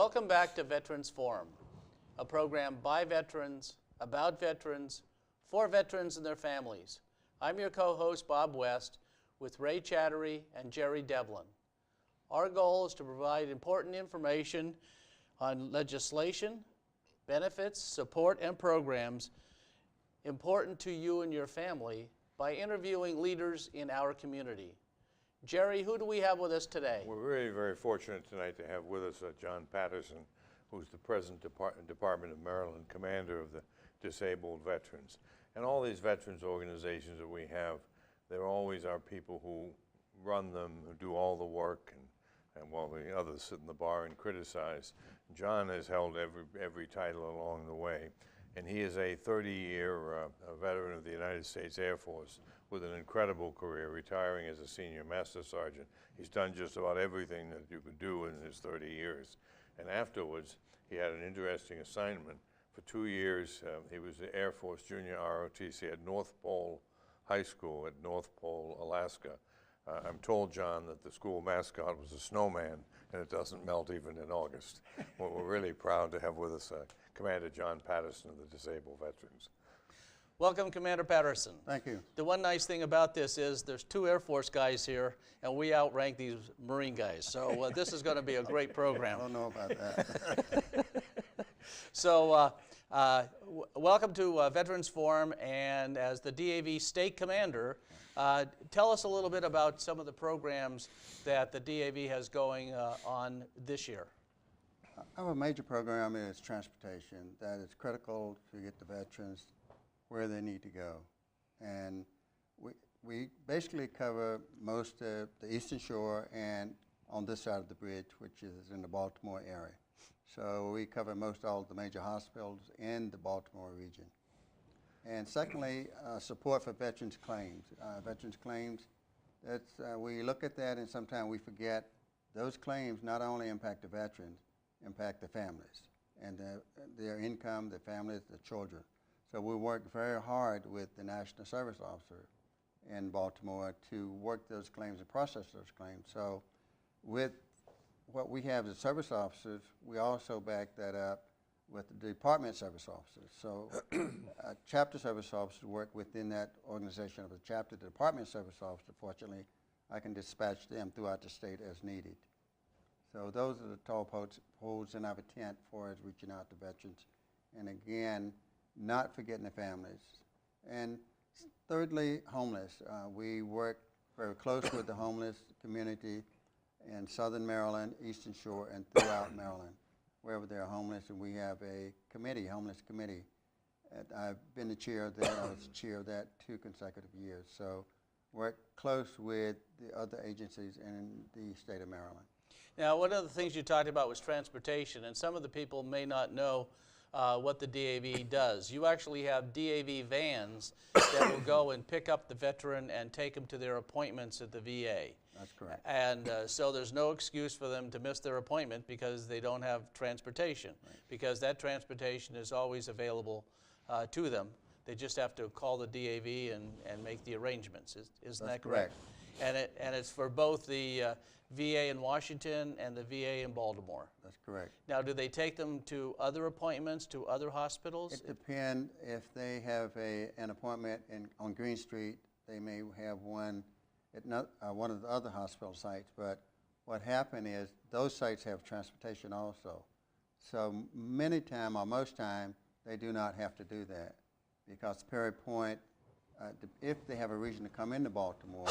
Welcome back to Veterans Forum, a program by veterans, about veterans, for veterans and their families. I'm your co-host, Bob West, with Ray Chattery and Jerry Devlin. Our goal is to provide important information on legislation, benefits, support, and programs important to you and your family by interviewing leaders in our community. Jerry, who do we have with us today? We're really very fortunate tonight to have with us John Patterson, who's the President Department of Maryland, Commander of the Disabled Veterans. And all these veterans organizations that we have, there always are people who run them, who do all the work, and while the others sit in the bar and criticize. John has held every title along the way, and he is a 30-year veteran of the United States Air Force with an incredible career, retiring as a senior master sergeant. He's done just about everything that you could do in his 30 years. And afterwards, he had an interesting assignment. For 2 years, he was the Air Force Junior ROTC at North Pole High School at North Pole, Alaska. I'm told, John, that the school mascot was a snowman, and it doesn't melt even in August. We're really proud to have with us Commander John Patterson of the Disabled Veterans. Welcome, Commander Patterson. Thank you. The one nice thing about this is there's 2 Air Force guys here, and we outrank these Marine guys. So this is going to be a great program. I don't know about that. So welcome to Veterans Forum, and as the DAV State Commander, tell us a little bit about some of the programs that the DAV has going on this year. Our major program is transportation. That is critical to get the veterans where they need to go. And we basically cover most of the Eastern Shore and on this side of the bridge, which is in the Baltimore area. So we cover most all of the major hospitals in the Baltimore region. And secondly, support for veterans claims. Veterans claims, we look at that and sometimes we forget those claims not only impact the veterans, impact the families and their income, the families, the children. So we work very hard with the National Service Officer in Baltimore to work those claims and process those claims. So with what we have as service officers, we also back that up with the Department Service Officers. So chapter service officers work within that organization of the chapter. The Department Service Officer, fortunately, I can dispatch them throughout the state as needed. So those are the tall poles in our tent for us reaching out to veterans. And again, not forgetting the families. And thirdly, homeless. We work very close with the homeless community in Southern Maryland, Eastern Shore, and throughout Maryland, wherever they're homeless. And we have a committee, homeless committee. I've been the chair of that. I was the chair of that 2 consecutive years. So work close with the other agencies in the state of Maryland. Now, one of the things you talked about was transportation, and some of the people may not know what the DAV does. You actually have DAV vans that will go and pick up the veteran and take them to their appointments at the VA. That's correct. And so there's no excuse for them to miss their appointment because they don't have transportation, right, because that transportation is always available to them. They just have to call the DAV and make the arrangements. Isn't that correct? And it's for both the VA in Washington and the VA in Baltimore. That's correct. Now, do they take them to other appointments, to other hospitals? It depends. If they have an appointment on Green Street, they may have one at one of the other hospital sites. But what happened is those sites have transportation also. So many times, or most time, they do not have to do that because Perry Point, if they have a reason to come into Baltimore,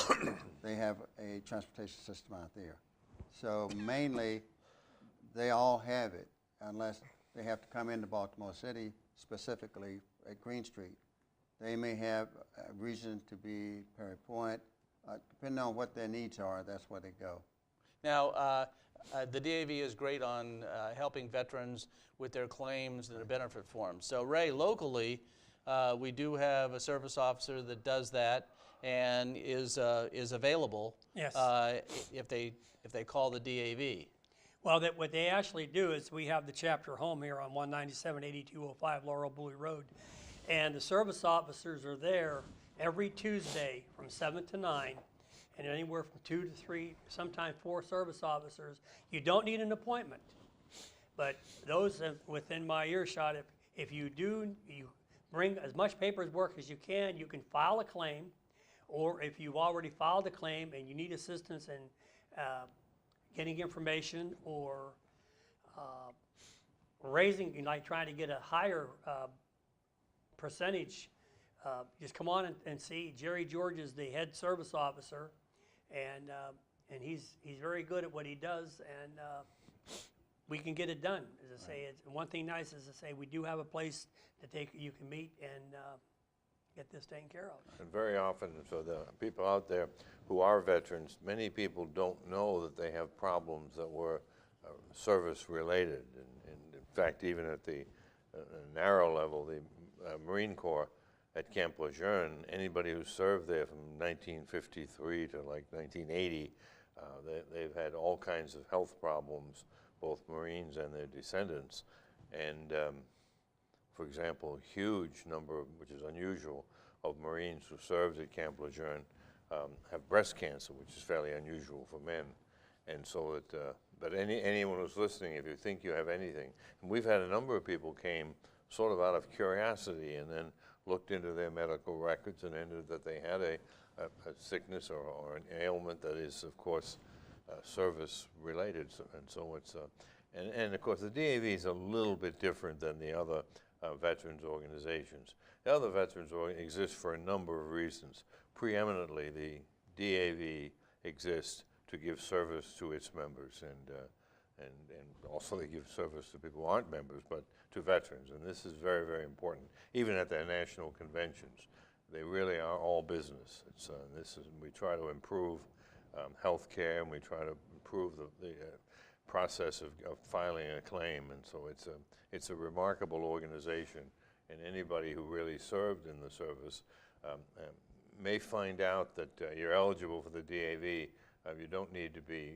they have a transportation system out there. So mainly, they all have it, unless they have to come into Baltimore City, specifically at Green Street. They may have a reason to be Perry Point. Depending on what their needs are, that's where they go. Now, the DAV is great on helping veterans with their claims and their benefit forms. So, Ray, locally, we do have a service officer that does that and is available. Yes. If they call the DAV. Well, what they actually do is we have the chapter home here on 197-8205 Laurel Bowie Road, and the service officers are there every Tuesday from 7 to 9, and anywhere from 2 to 3, sometimes 4 service officers. You don't need an appointment. But those within my earshot, if you bring as much paperwork as you can file a claim, or if you've already filed a claim and you need assistance in getting information or raising, like trying to get a higher percentage, just come on and see. Jerry George is the head service officer, and he's very good at what he does, and we can get it done. As I say, it's, one thing nice is to say we do have a place you can meet and get this taken care of. And very often, so the people out there who are veterans, many people don't know that they have problems that were service related. And in fact, even at the narrow level, the Marine Corps at Camp Lejeune, anybody who served there from 1953 to like 1980, they've had all kinds of health problems, both Marines and their descendants. And for example, a huge number, which is unusual, of Marines who served at Camp Lejeune have breast cancer, which is fairly unusual for men. And so that, but anyone who's listening, if you think you have anything, and we've had a number of people came sort of out of curiosity and then looked into their medical records and ended that they had a sickness or an ailment that is, of course, service related. And so it's, and of course the DAV is a little bit different than the other veterans organizations. The other veterans exist for a number of reasons. Preeminently, the DAV exists to give service to its members, and also they give service to people who aren't members, but to veterans. And this is very, very important. Even at their national conventions, they really are all business. It's, we try to improve health care, and we try to improve the process of filing a claim. And so it's a remarkable organization, and anybody who really served in the service may find out that you're eligible for the DAV. You don't need to be,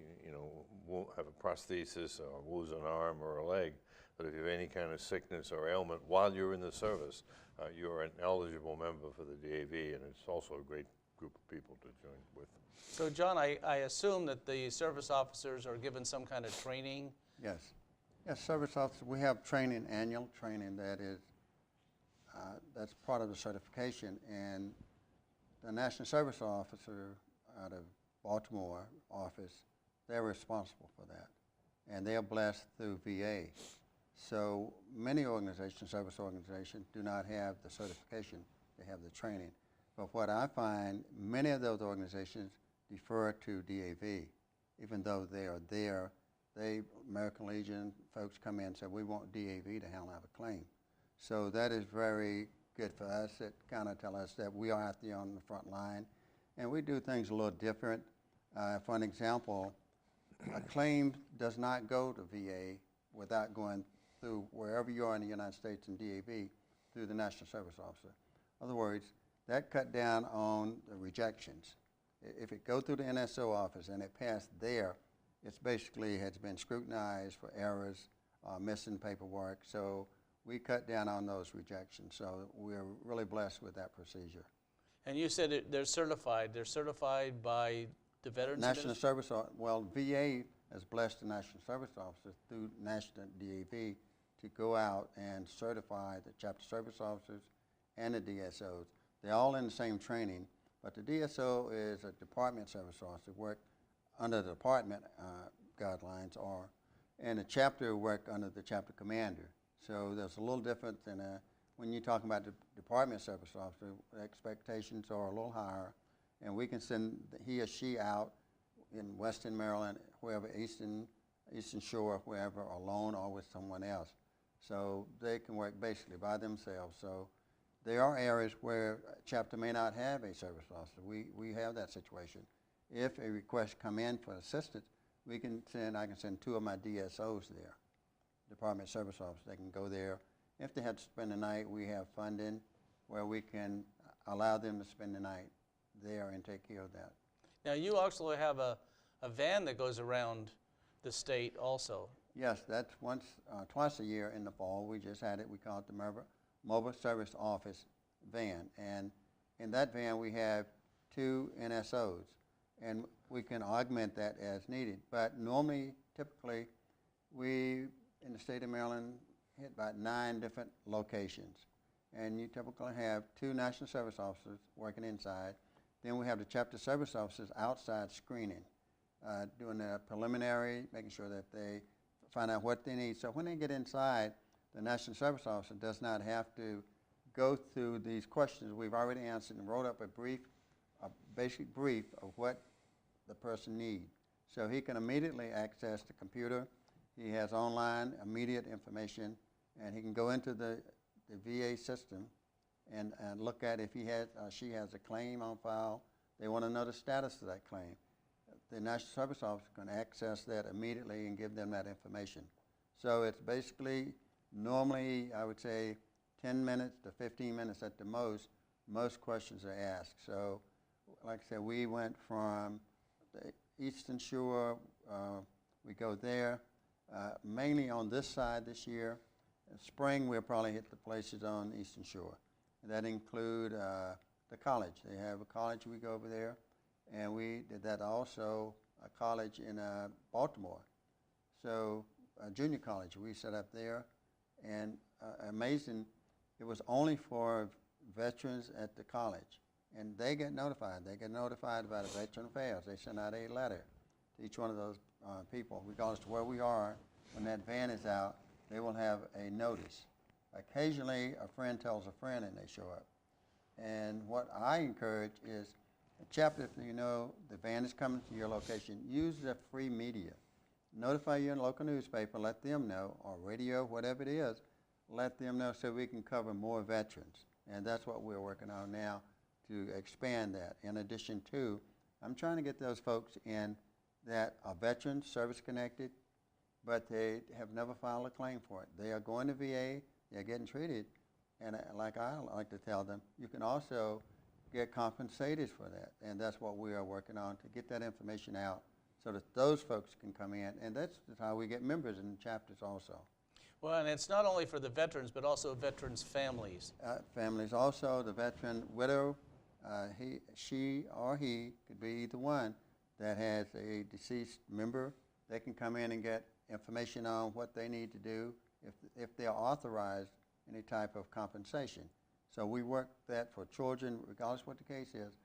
have a prosthesis or lose an arm or a leg, but if you have any kind of sickness or ailment while you're in the service, you're an eligible member for the DAV, and it's also a great group of people to join with. So John, I assume that the service officers are given some kind of training? Yes. Yes, service officers, we have training, annual training that is, that's part of the certification, and the National Service Officer out of Baltimore office, they're responsible for that. And they're blessed through VA. So many organizations, service organizations, do not have the certification, they have the training. But what I find, many of those organizations defer to DAV, even though they are there. American Legion folks come in and say, we want DAV to handle our claim. So that is very good for us. It kind of tells us that we are out there on the front line, and we do things a little different. For an example, a claim does not go to VA without going through wherever you are in the United States in DAV through the National Service Officer. In other words, that cut down on the rejections. If it goes through the NSO office and it passed there, it's basically has been scrutinized for errors, missing paperwork. So we cut down on those rejections. So we're really blessed with that procedure. And you said they're certified. They're certified by the Veterans National Service, well, VA has blessed the National Service Officers through National DAV to go out and certify the chapter service officers and the DSOs. They're all in the same training, but the DSO is a department service officer, work under the department guidelines, and the chapter work under the chapter commander. So there's a little different than when you're talking about the department service officer, expectations are a little higher, and we can send he or she out in Western Maryland, wherever, Eastern Shore, wherever, alone or with someone else. So they can work basically by themselves. So there are areas where a chapter may not have a service officer. We have that situation. If a request come in for assistance, I can send 2 of my DSOs there, Department Service Officers. They can go there. If they have to spend the night, we have funding where we can allow them to spend the night there and take care of that. Now you also have a van that goes around the state also. Yes, that's twice a year in the fall. We just had it. We call it the Mobile Service Office van. And in that van we have 2 NSOs. And we can augment that as needed. But normally, typically, we in the state of Maryland hit about 9 different locations. And you typically have 2 National Service Officers working inside. Then we have the chapter service officers outside screening, doing the preliminary, making sure that they find out what they need. So when they get inside, the National Service Officer does not have to go through these questions we've already answered and wrote up a basic brief of what the person needs. So he can immediately access the computer. He has online immediate information, and he can go into the VA system and look at if he has she has a claim on file. They want to know the status of that claim. The National Service Officer can access that immediately and give them that information. So it's basically normally, I would say, 10 minutes to 15 minutes at the most. Most questions are asked. So, like I said, we went from the Eastern Shore. We go there, mainly on this side this year. In spring, we'll probably hit the places on the Eastern Shore. That include the college. They have a college, we go over there. And we did that also, a college in Baltimore. So a junior college we set up there. And amazing, it was only for veterans at the college. And they get notified. They get notified about Veteran Affairs. They send out a letter to each one of those people, regardless of where we are. When that van is out, they will have a notice. Occasionally, a friend tells a friend and they show up. And what I encourage is, a chapter, if you know the van is coming to your location, use the free media. Notify your local newspaper, let them know, or radio, whatever it is, let them know so we can cover more veterans. And that's what we're working on now, to expand that. In addition to, I'm trying to get those folks in that are veterans, service-connected, but they have never filed a claim for it. They are going to VA, they're getting treated, and like I like to tell them, you can also get compensated for that, and that's what we are working on, to get that information out so that those folks can come in, and that's how we get members in chapters also. Well, and it's not only for the veterans, but also veterans' families. Families also, the veteran widow, she or he could be either one that has a deceased member. They can come in and get information on what they need to do if they are authorized any type of compensation. So we work that for children, regardless what the case is.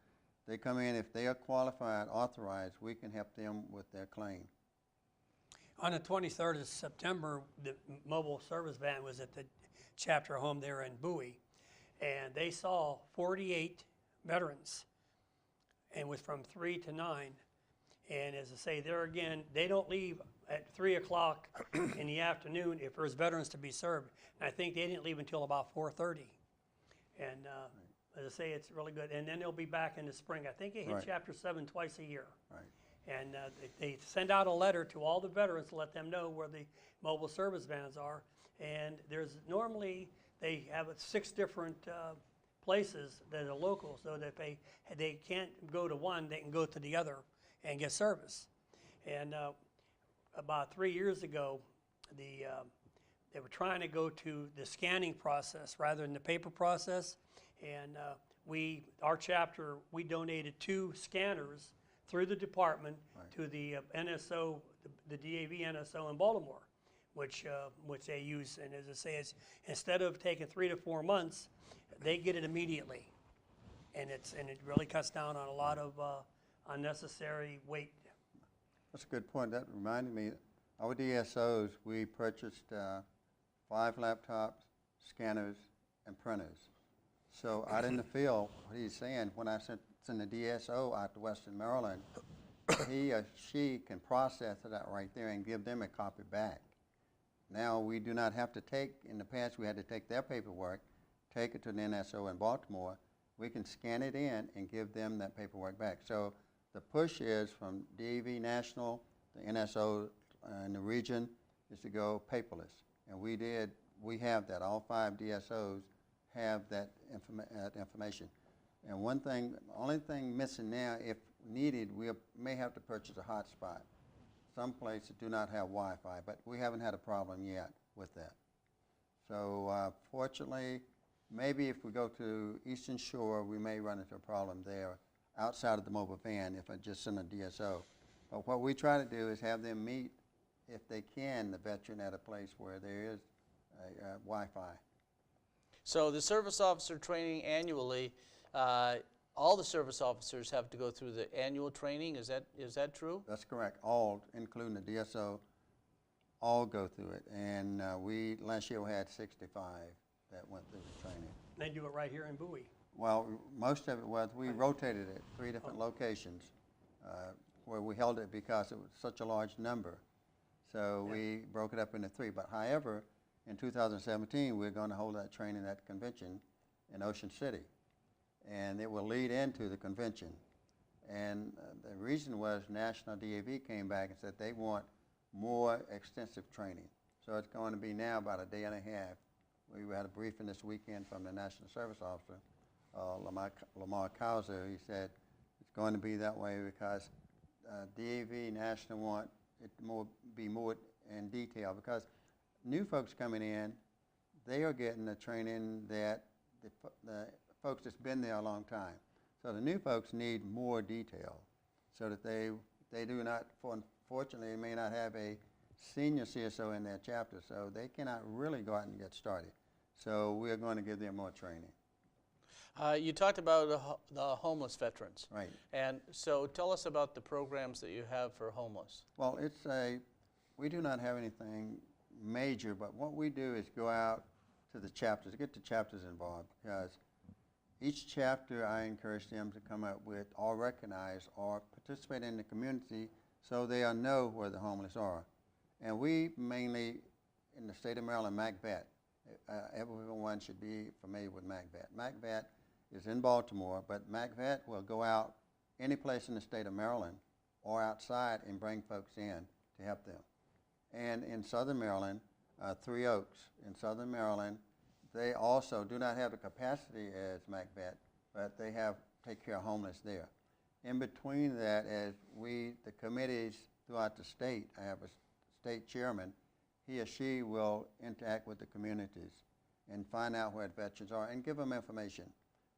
They come in, if they are qualified, authorized, we can help them with their claim. On the 23rd of September, the mobile service van was at the chapter home there in Bowie, and they saw 48 veterans, and was from 3 to 9. And as I say, there again, they don't leave at 3 o'clock in the afternoon if there's veterans to be served. And I think they didn't leave until about 4:30. And as I say, it's really good. And then they'll be back in the spring. I think they hit Right. Chapter 7 twice a year. Right. And they send out a letter to all the veterans to let them know where the mobile service vans are. And there's normally, they have 6 different places that are local, so that if they can't go to one, they can go to the other and get service. And about 3 years ago, they were trying to go to the scanning process rather than the paper process. And our chapter, we donated 2 scanners through the department to the NSO, the DAV NSO in Baltimore, which they use. And as I say, instead of taking 3 to 4 months, they get it immediately. And it really cuts down on a lot of unnecessary wait. That's a good point. That reminded me, our DSOs, we purchased 5 laptops, scanners, and printers. So out in the field, what he's saying, when I send the DSO out to Western Maryland, he or she can process it out right there and give them a copy back. Now we do not have to take, in the past we had to take their paperwork, take it to the NSO in Baltimore. We can scan it in and give them that paperwork back. So the push is from DAV National, the NSO in the region, is to go paperless. And we have that. All 5 DSOs have that information. And only thing missing now, if needed, we may have to purchase a hotspot. Some places do not have Wi-Fi, but we haven't had a problem yet with that. So fortunately, maybe if we go to Eastern Shore, we may run into a problem there outside of the mobile van if I just send a DSO. But what we try to do is have them meet if they can, the veteran at a place where there is Wi-Fi. So the service officer training annually, all the service officers have to go through the annual training. Is that true? That's correct. All, including the DSO, all go through it. And last year we had 65 that went through the training. They do it right here in Bowie. Well, most of it was, we rotated it, 3 different locations where we held it because it was such a large number. So we broke it up into 3. But however, in 2017, we're going to hold that training at the convention in Ocean City. And it will lead into the convention. And the reason was National DAV came back and said they want more extensive training. So it's going to be now about a day and a half. We had a briefing this weekend from the National Service Officer, Lamar Kauser. He said it's going to be that way because DAV National want it be more in detail, because new folks coming in, they are getting the training that the folks that's been there a long time. So the new folks need more detail so that they do not, unfortunately, they may not have a senior CSO in their chapter, so they cannot really go out and get started. So we're going to give them more training. You talked about the homeless veterans. Right. And so tell us about the programs that you have for homeless. Well, we do not have anything major, but what we do is go out to the chapters, get the chapters involved, because each chapter I encourage them to come up with or recognize or participate in the community so they know where the homeless are. And we mainly, in the state of Maryland, MACVET, everyone should be familiar with MACVET. MACVET is in Baltimore, but MACVET will go out any place in the state of Maryland or outside and bring folks in to help them. And in Southern Maryland, 3 Oaks in Southern Maryland, they also do not have the capacity as MACVET, but they take care of homeless there. In between that, as the committees throughout the state, I have a state chairman, he or she will interact with the communities and find out where veterans are and give them information.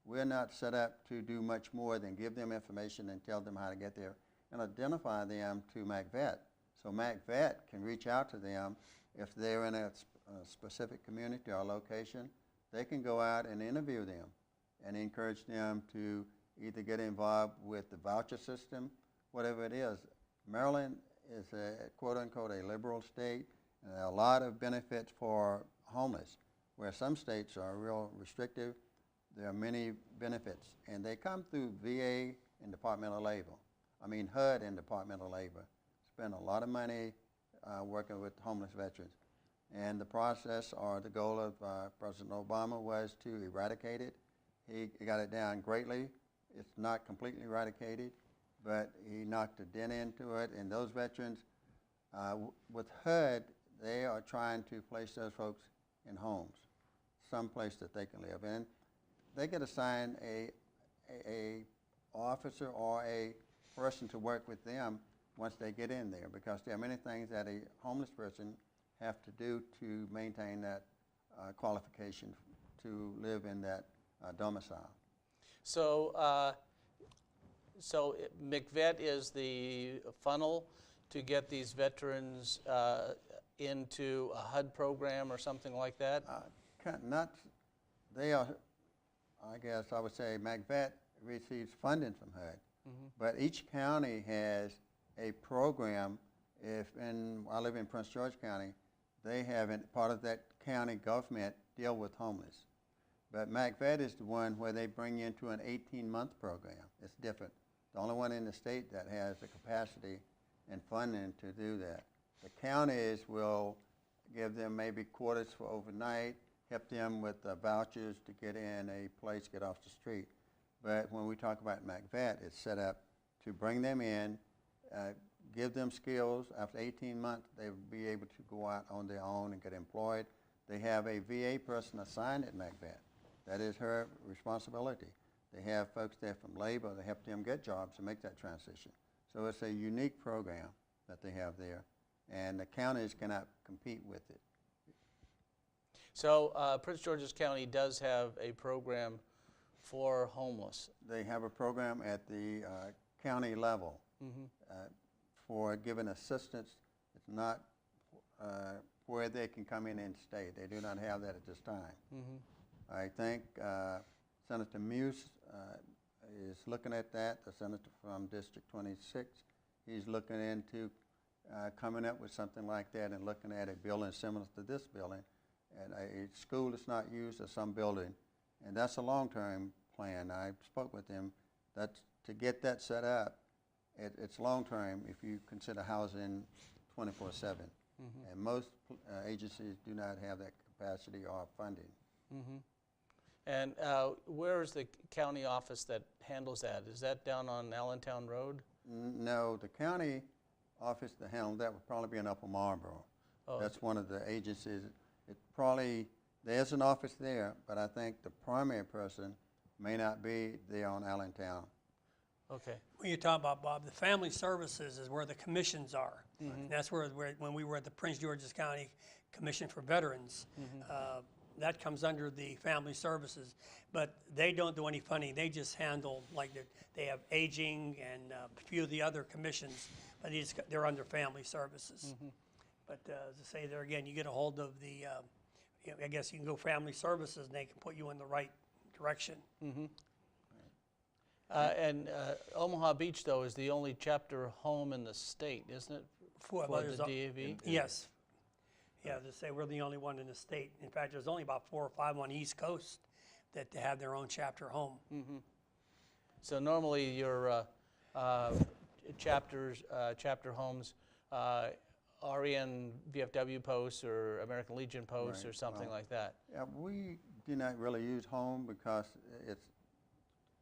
We're not set up to do much more than give them information and tell them how to get there and identify them to MACVET. So MACVET can reach out to them if they're in a specific community or location. They can go out and interview them and encourage them to either get involved with the voucher system, whatever it is. Maryland is a quote-unquote a liberal state, and there are a lot of benefits for homeless, where some states are real restrictive. There are many benefits, and they come through VA and Department of Labor. HUD and Department of Labor spend a lot of money working with homeless veterans. And the process or the goal of President Obama was to eradicate it. He got it down greatly. It's not completely eradicated, but he knocked a dent into it. And those veterans, with HUD, they are trying to place those folks in homes, someplace that they can live in. They get assigned a officer or a person to work with them once they get in there, because there are many things that a homeless person have to do to maintain that qualification to live in that domicile. So, so MACVET is the funnel to get these veterans into a HUD program or something like that? They are, I guess I would say MACVET receives funding from HUD, but each county has a program. I live in Prince George County, they have part of that county government deal with homeless. But MACVET is the one where they bring you into an 18-month program. It's different. The only one in the state that has the capacity and funding to do that. The counties will give them maybe quarters for overnight, help them with vouchers to get in a place, get off the street. But when we talk about MACVET, it's set up to bring them in, give them skills. After 18 months, they will be able to go out on their own and get employed. They have a VA person assigned at MACVET. That is her responsibility. They have folks there from labor that help them get jobs and make that transition. So it's a unique program that they have there, and the counties cannot compete with it. So Prince George's County does have a program for homeless. They have a program at the county level for giving assistance. It's not where they can come in and stay. They do not have that at this time. I think Senator Muse is looking at that, the senator from District 26. He's looking into coming up with something like that and looking at a building similar to this building, and a school that's not used or some building. And that's a long-term plan. I spoke with him. That's to get that set up. It's long-term if you consider housing 24/7. And most agencies do not have that capacity or funding. And where is the county office that handles that? Is that down on Allentown Road? No, the county office that handles that would probably be in Upper Marlboro. Oh. That's one of the agencies. It probably, there's an office there, but I think the primary person may not be there on Allentown. Okay. When you talk about, Bob, the family services is where the commissions are. And that's where, when we were at the Prince George's County Commission for Veterans, that comes under the family services. But they don't do any funding. They just handle, like, they have aging and a few of the other commissions, but they're under family services. But as I say there again, you get a hold of the, I guess you can go family services and they can put you in the right direction. And Omaha Beach, though, is the only chapter home in the state, isn't it, for the DAV? Yes. Yeah, as I say, we're the only one in the state. In fact, there's only about 4 or 5 on the East Coast that have their own chapter home. So normally your chapter homes are in VFW posts or American Legion posts or something like that. Yeah, we do not really use home because it's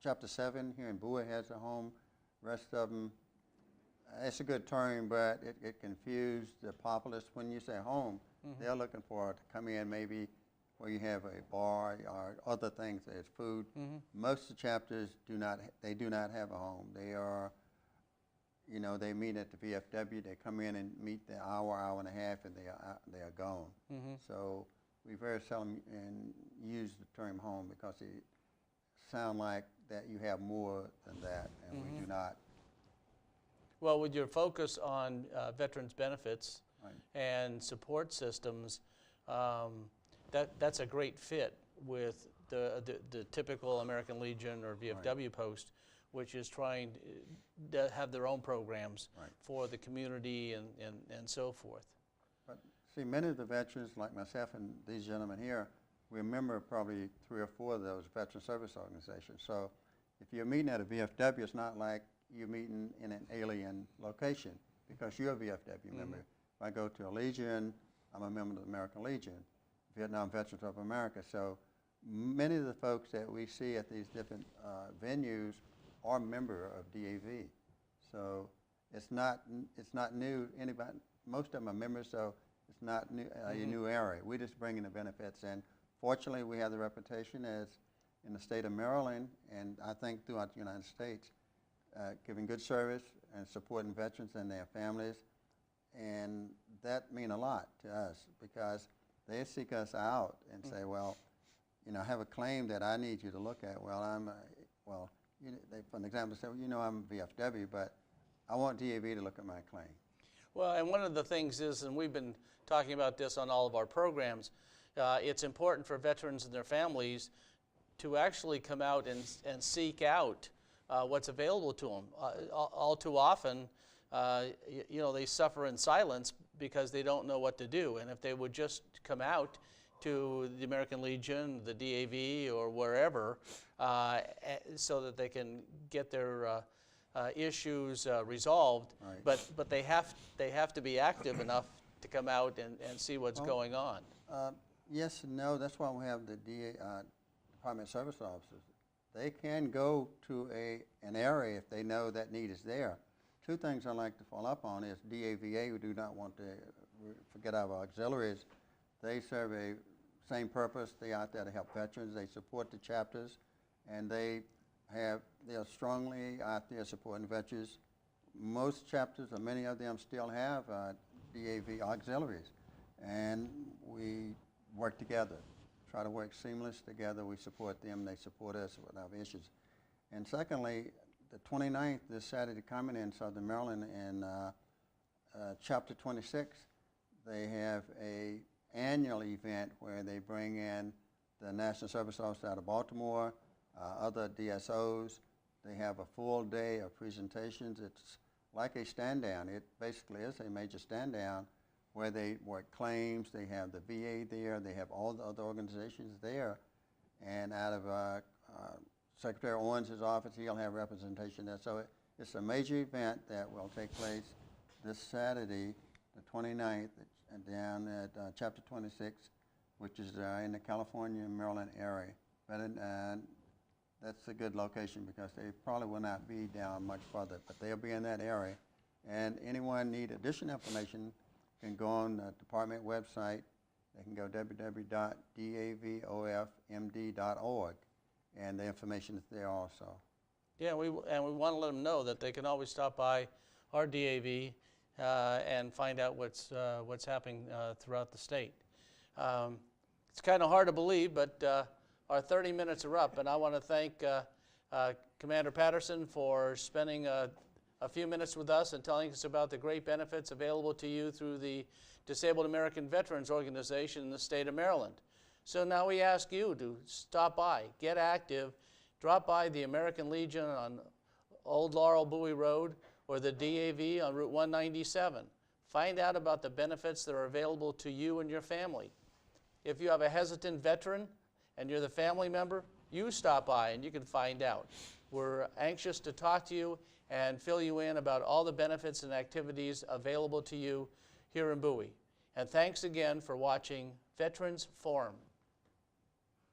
Chapter 7 here in Bowie has a home. Rest of them, it's a good term, but it confused the populace. When you say home, they're looking for to come in maybe where you have a bar or other things, there's food. Most of the chapters do not have a home. They are, you know, they meet at the VFW, they come in and meet the hour and a half, and they are gone. So we very seldom use the term home because it sound like that you have more than that, and we do not. Well, with your focus on veterans benefits and support systems, that's a great fit with the typical American Legion or VFW post, which is trying to have their own programs for the community and so forth. But see, many of the veterans, like myself and these gentlemen here, we remember probably 3 or 4 of those veteran service organizations. So if you're meeting at a VFW, it's not like you're meeting in an alien location because you're a VFW member. If I go to a Legion, I'm a member of the American Legion, Vietnam Veterans of America. So many of the folks that we see at these different venues are member of DAV. So it's not new. Anybody, most of them are members, so it's not new, a new area. We're just bringing the benefits in. Fortunately, we have the reputation as in the state of Maryland, and I think throughout the United States, giving good service and supporting veterans and their families, and that means a lot to us because they seek us out and say, well, you know, I have a claim that I need you to look at. Well, they, for an example, say, well, you know, I'm VFW, but I want DAV to look at my claim. Well, and one of the things is, and we've been talking about this on all of our programs, it's important for veterans and their families to actually come out and seek out what's available to them. All too often, you know, they suffer in silence because they don't know what to do. And if they would just come out to the American Legion, the DAV, or wherever, so that they can get their issues resolved, but they have to be active enough to come out and see what's going on. Yes and no. That's why we have the Department of Service Officers. They can go to an area if they know that need is there. 2 things I like to follow up on is DAVA. We do not want to forget our auxiliaries. They serve a same purpose. They are out there to help veterans. They support the chapters, and they are strongly out there supporting veterans. Most chapters, or many of them, still have DAV auxiliaries, and we work together, try to work seamless together. We support them, they support us with our issues. And secondly, the 29th, this Saturday coming in Southern Maryland in Chapter 26, they have a annual event where they bring in the National Service Officer out of Baltimore, other DSOs. They have a full day of presentations. It's like a stand-down. It basically is a major stand-down where they work claims. They have the VA there. They have all the other organizations there. And out of Secretary Owen's office, he'll have representation there. So it's a major event that will take place this Saturday, the 29th, down at Chapter 26, which is in the California and Maryland area. But that's a good location because they probably will not be down much further, but they'll be in that area. And anyone need additional information can go on the department website. They can go www.davofmd.org, and the information is there also. Yeah, we want to let them know that they can always stop by our DAV and find out what's happening throughout the state. It's kind of hard to believe, but our 30 minutes are up, and I want to thank Commander Patterson for spending a few minutes with us and telling us about the great benefits available to you through the Disabled American Veterans Organization in the state of Maryland. So now we ask you to stop by, get active, drop by the American Legion on Old Laurel Bowie Road or the DAV on Route 197. Find out about the benefits that are available to you and your family. If you have a hesitant veteran and you're the family member, you stop by and you can find out. We're anxious to talk to you and fill you in about all the benefits and activities available to you here in Bowie. And thanks again for watching Veterans Forum.